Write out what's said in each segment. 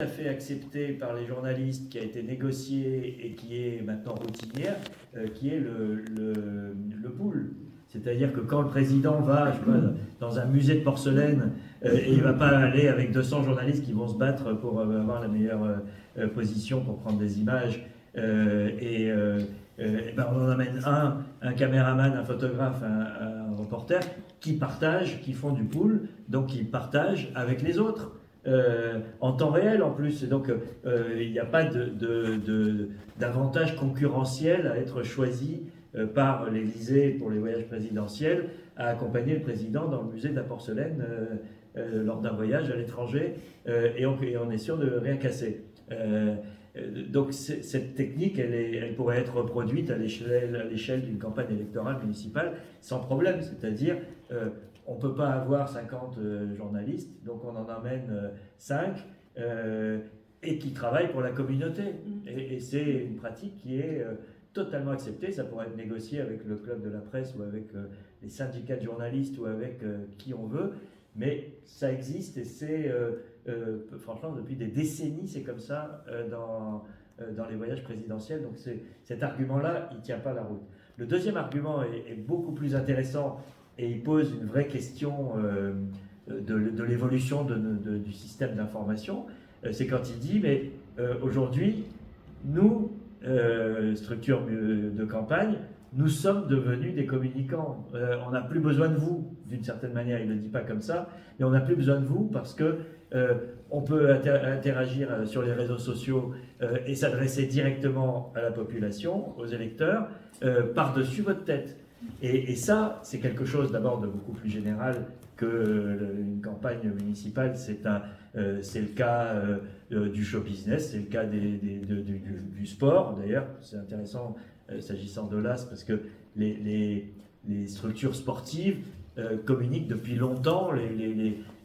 à fait acceptée par les journalistes, qui a été négociée et qui est maintenant routinière, qui est le pool. C'est-à-dire que quand le président va, je sais pas, dans un musée de porcelaine, et il ne va pas aller avec 200 journalistes qui vont se battre pour avoir la meilleure position pour prendre des images, et ben on en amène un caméraman, un photographe, un reporter, qui partagent, qui font du pool, donc qui partagent avec les autres. En temps réel en plus. Et donc il n'y a pas d'avantage concurrentiel à être choisi par l'Élysée pour les voyages présidentiels, à accompagner le président dans le musée de la porcelaine lors d'un voyage à l'étranger, et on est sûr de rien casser. Donc cette technique, elle pourrait être reproduite à l'échelle d'une campagne électorale municipale sans problème, c'est-à-dire on ne peut pas avoir 50 journalistes, donc on en amène 5 et qui travaillent pour la communauté. Et c'est une pratique qui est totalement acceptée. Ça pourrait être négocié avec le club de la presse ou avec les syndicats de journalistes ou avec qui on veut, mais ça existe et c'est franchement depuis des décennies c'est comme ça dans les voyages présidentiels. Donc cet argument-là, il ne tient pas la route. Le deuxième argument est beaucoup plus intéressant et il pose une vraie question de l'évolution du système d'information. C'est quand il dit, mais aujourd'hui, nous, structure de campagne, nous sommes devenus des communicants. On n'a plus besoin de vous, d'une certaine manière, il ne le dit pas comme ça, mais on n'a plus besoin de vous parce que on peut interagir sur les réseaux sociaux et s'adresser directement à la population, aux électeurs, par-dessus votre tête. Et ça, c'est quelque chose d'abord de beaucoup plus général qu'une campagne municipale. C'est le cas du show business, c'est le cas du sport. D'ailleurs, c'est intéressant s'agissant de l'AS parce que les structures sportives communiquent depuis longtemps,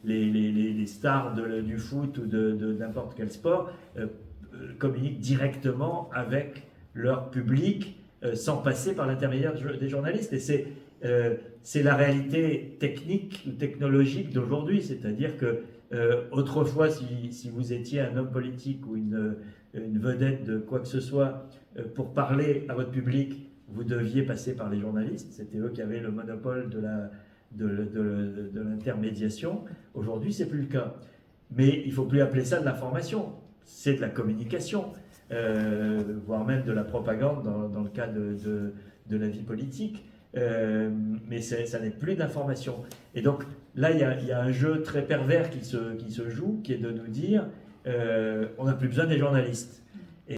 les stars du foot ou de n'importe quel sport communiquent directement avec leur public sans passer par l'intermédiaire des journalistes. Et c'est la réalité technique ou technologique d'aujourd'hui. C'est-à-dire que autrefois, si vous étiez un homme politique ou une vedette de quoi que ce soit, pour parler à votre public, vous deviez passer par les journalistes. C'était eux qui avaient le monopole de l'intermédiation. Aujourd'hui, c'est plus le cas. Mais il ne faut plus appeler ça de l'information. C'est de la communication. Voire même de la propagande dans le cas de la vie politique. Mais ça n'est plus d'information. Et donc là, il y a un jeu très pervers qui se joue, qui est de nous dire on n'a plus besoin des journalistes.